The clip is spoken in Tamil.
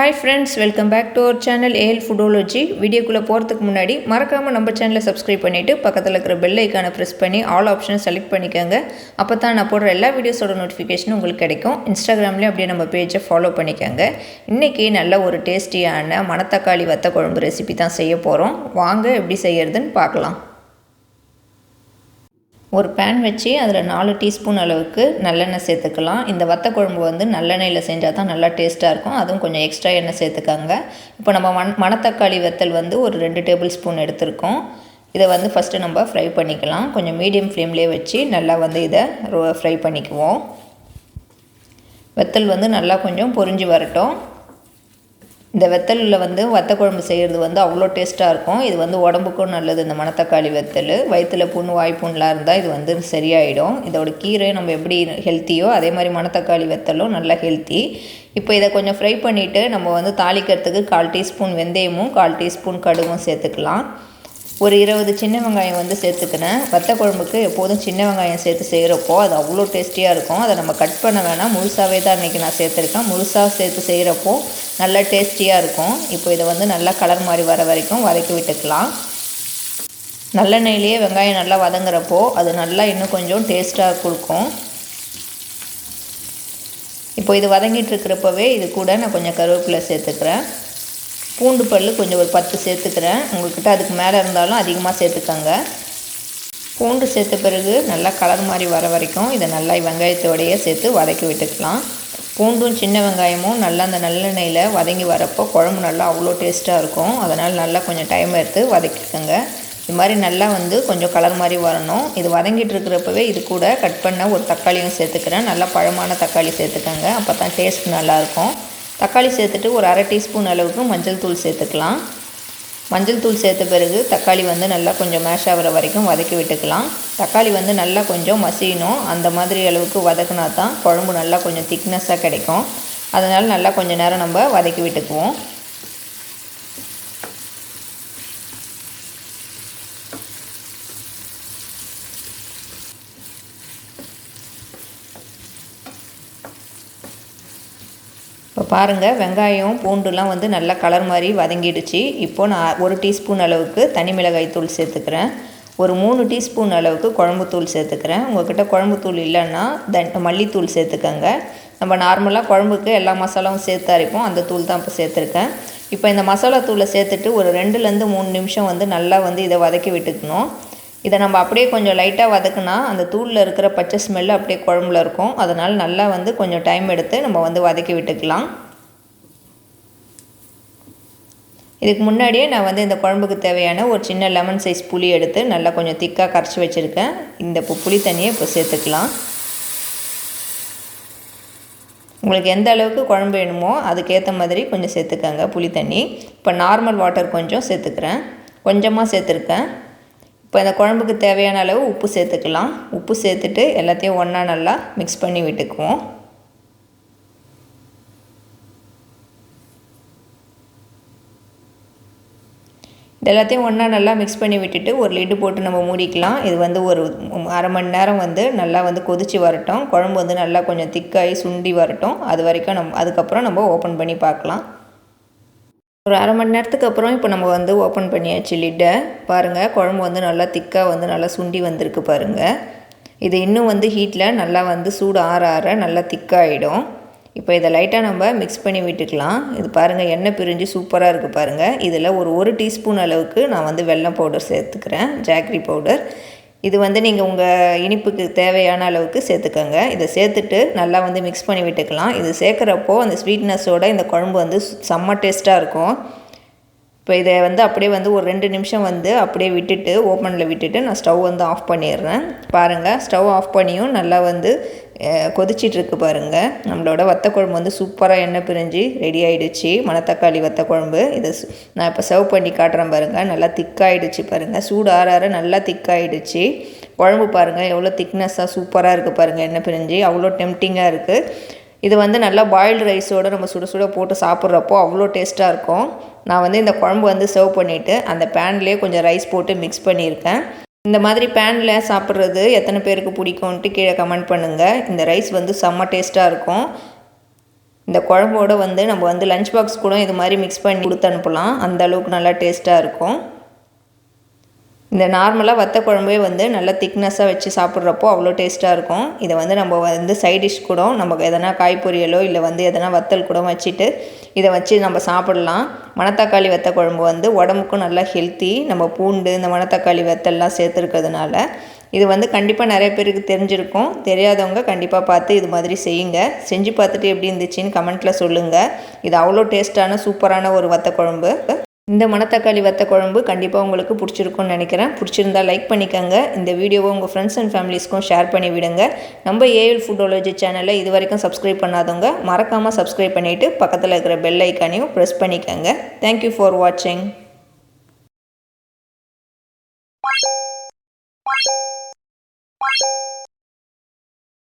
Hi friends, welcome back to our channel AL Foodology. வீடியோக்குள்ள போறதுக்கு முன்னாடி மறக்காம நம்ம சேனலை சப்ஸ்கிரைப் பண்ணிட்டு பக்கத்துல இருக்கிற பெல் ஐகானை பிரஸ் பண்ணி ஆல் ஆப்ஷனை செலக்ட் பண்ணிக்கங்க. அப்பதான் நான் போடுற எல்லா வீடியோஸோட நோட்டிஃபிகேஷன் உங்களுக்கு கிடைக்கும். இன்ஸ்டாகிராம்லயே அப்படியே நம்ம பேஜை ஃபாலோ பண்ணிக்கங்க. இன்னைக்கு நல்ல ஒரு டேஸ்டியான மணத்தக்காளி வத்த குழம்பு ரெசிபி தான் செய்ய போறோம். வாங்க எப்படி செய்யறதுன்னு பார்க்கலாம். ஒரு பேன் வச்சு அதில் 4 டீஸ்பூன் அளவுக்கு நல்லெண்ணெய் சேர்த்துக்கலாம். இந்த வத்த குழம்பு வந்து நல்லெண்ணெயில் செஞ்சால் தான் நல்லா டேஸ்ட்டாக இருக்கும். அதுவும் கொஞ்சம் எக்ஸ்ட்ரா எண்ணெய் சேர்த்துக்காங்க. இப்போ நம்ம மணத்தக்காளி வத்தல் வந்து ஒரு 2 டேபிள் ஸ்பூன் எடுத்திருக்கோம். இதை வந்து ஃபஸ்ட்டு நம்ம ஃப்ரை பண்ணிக்கலாம். கொஞ்சம் மீடியம் ஃப்ளேம்லேயே வச்சு நல்லா வந்து இதை ஃப்ரை பண்ணிக்குவோம். வத்தல் வந்து நல்லா கொஞ்சம் பொரிஞ்சு வரட்டும். இந்த வெத்தலில் வந்து வத்த குழம்பு செய்கிறது வந்து அவ்வளோ டேஸ்ட்டாக இருக்கும். இது வந்து உடம்புக்கும் நல்லது. இந்த மணத்தக்காளி வெத்தல் வயிற்றில் புண்ணு வாய்ப்புண்ணெலாம் இருந்தால் இது வந்து சரியாயிடும். இதோட கீரை நம்ம எப்படி ஹெல்த்தியோ அதே மாதிரி மணத்தக்காளி வெத்தலும் நல்லா ஹெல்த்தி. இப்போ இதை கொஞ்சம் ஃப்ரை பண்ணிவிட்டு நம்ம வந்து தாளிக்கிறதுக்கு 1/4 டீஸ்பூன் வெந்தயமும் 1/4 டீஸ்பூன் கடுகும் சேர்த்துக்கலாம். ஒரு 20 சின்ன வெங்காயம் வந்து சேர்த்துக்கிறேன். வத்த குழம்புக்கு எப்போதும் சின்ன வெங்காயம் சேர்த்து செய்கிறப்போ அது அவ்வளோ டேஸ்டியாக இருக்கும். அதை நம்ம கட் பண்ண வேணாம், முழுசாகவே தான் இன்றைக்கி நான் சேர்த்துருக்கேன். முழுசாக சேர்த்து செய்கிறப்போ நல்லா டேஸ்டியாக இருக்கும். இப்போ இதை வந்து நல்லா கலர் மாதிரி வர வரைக்கும் வதக்கி விட்டுக்கலாம். நல்லெண்ணெயிலேயே வெங்காயம் நல்லா வதங்குறப்போ அது நல்லா இன்னும் கொஞ்சம் டேஸ்ட்டாக கொடுக்கும். இப்போ இது வதங்கிட்டு இருக்கிறப்பவே இது கூட நான் கொஞ்சம் கருவேப்பிலை சேர்த்துக்கிறேன். பூண்டு பல் கொஞ்சம் ஒரு 10 சேர்த்துக்கிறேன். உங்கள்கிட்ட அதுக்கு மேலே இருந்தாலும் அதிகமாக சேர்த்துக்கோங்க. பூண்டு சேர்த்த பிறகு நல்லா கலர் மாதிரி வர வரைக்கும் இதை நல்லா வெங்காயத்தோடையே சேர்த்து வதக்கி விட்டுக்கலாம். பூண்டும் சின்ன வெங்காயமும் நல்லா அந்த நல்லெண்ணெயில் வதங்கி வரப்போ குழம்பு நல்லா அவ்வளோ டேஸ்ட்டாக இருக்கும். அதனால் நல்லா கொஞ்சம் டைம் எடுத்து வதக்கிக்கோங்க. இது மாதிரி நல்லா வந்து கொஞ்சம் கலர் மாதிரி வரணும். இது வதங்கிட்டு இருக்கிறப்பவே இது கூட கட் பண்ண ஒரு தக்காளியும் சேர்த்துக்கிறேன். நல்லா பழமான தக்காளி சேர்த்துக்கோங்க. அப்போ தான் டேஸ்ட் நல்லாயிருக்கும். தக்காளி சேர்த்துட்டு ஒரு 1/2 டீஸ்பூன் அளவுக்கு மஞ்சள் தூள் சேர்த்துக்கலாம். மஞ்சள் தூள் சேர்த்த பிறகு தக்காளி வந்து நல்லா கொஞ்சம் மேஷ் ஆகிற வரைக்கும் வதக்கி விட்டுக்கலாம். தக்காளி வந்து நல்லா கொஞ்சம் மசியணும். அந்த மாதிரி அளவுக்கு வதக்கினா தான் குழம்பு நல்லா கொஞ்சம் திக்னஸாக கிடைக்கும். அதனால் நல்லா கொஞ்சம் நேரம் நம்ம வதக்கி விட்டுக்குவோம். இப்போ பாருங்கள், வெங்காயம் பூண்டுலாம் வந்து நல்லா கலர் மாதிரி வதங்கிடுச்சு. இப்போது நான் 1 டீஸ்பூன் அளவுக்கு தனி மிளகாய் தூள் சேர்த்துக்கிறேன். ஒரு 3 டீஸ்பூன் அளவுக்கு குழம்புத்தூள் சேர்த்துக்கிறேன். உங்கள்கிட்ட குழம்புத்தூள் இல்லைன்னா மல்லித்தூள் சேர்த்துக்கோங்க. நம்ம நார்மலாக குழம்புக்கு எல்லா மசாலாவும் சேர்த்து அரைப்போம், அந்த தூள் தான் இப்போ சேர்த்துருக்கேன். இப்போ இந்த மசாலா தூளை சேர்த்துட்டு ஒரு 2லேருந்து 3 நிமிஷம் வந்து நல்லா வந்து இதை வதக்கி விட்டுக்கணும். இதை நம்ம அப்படியே கொஞ்சம் லைட்டாக வதக்குனா அந்த தூளில் இருக்கிற பச்சை ஸ்மெல்லு அப்படியே குழம்புல இருக்கும். அதனால் நல்லா வந்து கொஞ்சம் டைம் எடுத்து நம்ம வந்து வதக்கி விட்டுக்கலாம். இதுக்கு முன்னாடியே நான் வந்து இந்த குழம்புக்கு தேவையான ஒரு சின்ன லெமன் சைஸ் புளி எடுத்து நல்லா கொஞ்சம் திக்காக கரைச்சி வச்சுருக்கேன். இந்த புளி தண்ணியை இப்போ சேர்த்துக்கலாம். உங்களுக்கு எந்த அளவுக்கு குழம்பு வேணுமோ அதுக்கேற்ற மாதிரி கொஞ்சம் சேர்த்துக்கங்க புளி தண்ணி. இப்போ நார்மல் வாட்டர் கொஞ்சம் சேர்த்துக்கிறேன். கொஞ்சமாக சேர்த்துருக்கேன். இப்போ இந்த குழம்புக்கு தேவையான அளவு உப்பு சேர்த்துக்கலாம். உப்பு சேர்த்துட்டு எல்லாத்தையும் ஒன்றா நல்லா மிக்ஸ் பண்ணி விட்டுக்குவோம். இது எல்லாத்தையும் ஒன்றா நல்லா மிக்ஸ் பண்ணி விட்டுட்டு ஒரு லிட்டு போட்டு நம்ம மூடிக்கலாம். இது வந்து ஒரு 1/2 மணி நேரம் வந்து நல்லா வந்து கொதித்து வரட்டும். குழம்பு வந்து நல்லா கொஞ்சம் திக்காகி சுண்டி வரட்டும். அது வரைக்கும் அதுக்கப்புறம் நம்ம ஓப்பன் பண்ணி பார்க்கலாம். ஒரு 1/2 மணி நேரத்துக்கு அப்புறம் இப்போ நம்ம வந்து ஓப்பன் பண்ணியாச்சு லிட்டை. பாருங்கள், குழம்பு வந்து நல்லா திக்காக வந்து நல்லா சுண்டி வந்திருக்கு பாருங்கள். இது இன்னும் வந்து ஹீட்டில் நல்லா வந்து சூடு ஆற ஆற நல்லா திக்காகிடும். இப்போ இதை லைட்டாக நம்ம மிக்ஸ் பண்ணி விட்டுக்கலாம். இது பாருங்கள், எண்ணெய் பிரிஞ்சு சூப்பராக இருக்குது பாருங்கள். இதில் ஒரு 1 டீஸ்பூன் அளவுக்கு நான் வந்து வெல்லம் பவுடர் சேர்த்துக்கிறேன், ஜாக்ரி பவுடர். இது வந்து நீங்கள் உங்கள் இனிப்புக்கு தேவையான அளவுக்கு சேர்த்துக்கோங்க. இதை சேர்த்துட்டு நல்லா வந்து மிக்ஸ் பண்ணி விட்டுக்கலாம். இது சேர்க்குறப்போ அந்த ஸ்வீட்னஸோட இந்த குழம்பு வந்து செம்ம டேஸ்ட்டாக இருக்கும். இப்போ இதை வந்து அப்படியே வந்து ஒரு 2 நிமிஷம் வந்து அப்படியே விட்டுட்டு ஓப்பனில் விட்டுட்டு நான் ஸ்டவ் வந்து ஆஃப் பண்ணிடுறேன். பாருங்கள், ஸ்டவ் ஆஃப் பண்ணியும் நல்லா வந்து கொதிச்சிட்ருக்கு பாருங்கள். நம்மளோட வத்த குழம்பு வந்து சூப்பராக எண்ணெய் பிரிஞ்சு ரெடி ஆகிடுச்சு. மணத்தக்காளி வத்த குழம்பு இதை நான் இப்போ சர்வ் பண்ணி காட்டுறேன் பாருங்கள். நல்லா திக்காகிடுச்சு பாருங்கள். சூடு ஆற நல்லா திக்காகிடுச்சு குழம்பு. பாருங்கள் எவ்வளோ திக்னஸாக சூப்பராக இருக்குது பாருங்கள். எண்ணெய் பிரிஞ்சு அவ்வளோ டெம்டிங்காக இருக்குது. இது வந்து நல்லா பாயில்டு ரைஸோடு நம்ம சுட சுட போட்டு சாப்பிட்றப்போ அவ்வளோ டேஸ்ட்டாக இருக்கும். நான் வந்து இந்த குழம்பு வந்து சர்வ் பண்ணிவிட்டு அந்த பேன்லேயே கொஞ்சம் ரைஸ் போட்டு மிக்ஸ் பண்ணியிருக்கேன். இந்த மாதிரி பேனில் சாப்பிட்றது எத்தனை பேருக்கு பிடிக்கும்ன்ட்டு கீழே கமெண்ட் பண்ணுங்கள். இந்த ரைஸ் வந்து செம்ம டேஸ்ட்டாக இருக்கும். இந்த குழம்போட வந்து நம்ம வந்து லஞ்ச் பாக்ஸ் கூட இது மாதிரி மிக்ஸ் பண்ணி கொடுத்து அனுப்பலாம். அந்த அளவுக்கு நல்லா டேஸ்ட்டாக இருக்கும். இந்த நார்மலாக வத்த குழம்பே வந்து நல்லா திக்னஸாக வச்சு சாப்பிட்றப்போ அவ்வளோ டேஸ்ட்டாக இருக்கும். இதை வந்து நம்ம வந்து சைட் டிஷ் கூட நமக்கு எதனா காய் பொரியலோ இல்லை வந்து எதனா வத்தல் கூட வச்சுட்டு இதை வச்சு நம்ம சாப்பிடலாம். மணத்தக்காளி வத்த குழம்பு வந்து உடம்புக்கும் நல்லா ஹெல்த்தி. நம்ம பூண்டு இந்த மணத்தக்காளி வத்தல்லாம் சேர்த்துருக்கிறதுனால இது வந்து கண்டிப்பாக நிறைய பேருக்கு தெரிஞ்சிருக்கும். தெரியாதவங்க கண்டிப்பாக பார்த்து இது மாதிரி செய்யுங்க. செஞ்சு பார்த்துட்டு எப்படி இருந்துச்சுன்னு கமெண்ட்டில் சொல்லுங்கள். இது அவ்வளோ டேஸ்ட்டான சூப்பரான ஒரு வத்த குழம்பு. இந்த மணத்தக்காளி வத்த குழம்பு கண்டிப்பாக உங்களுக்கு பிடிச்சிருக்கும்னு நினைக்கிறேன். பிடிச்சிருந்தா லைக் பண்ணிக்கோங்க. இந்த வீடியோவை உங்கள் ஃப்ரெண்ட்ஸ் அண்ட் ஃபேமிலிஸ்க்கும் ஷேர் பண்ணி விடுங்க. நம்ம ஏஎல் ஃபுட்டாலஜி சேனலை இது வரைக்கும் சப்ஸ்கிரைப் பண்ணாதவங்க மறக்காமல் சப்ஸ்கிரைப் பண்ணிவிட்டு பக்கத்தில் இருக்கிற பெல் ஐக்கானையும் ப்ரெஸ் பண்ணிக்கோங்க. தேங்க்யூ ஃபார் வாட்சிங்.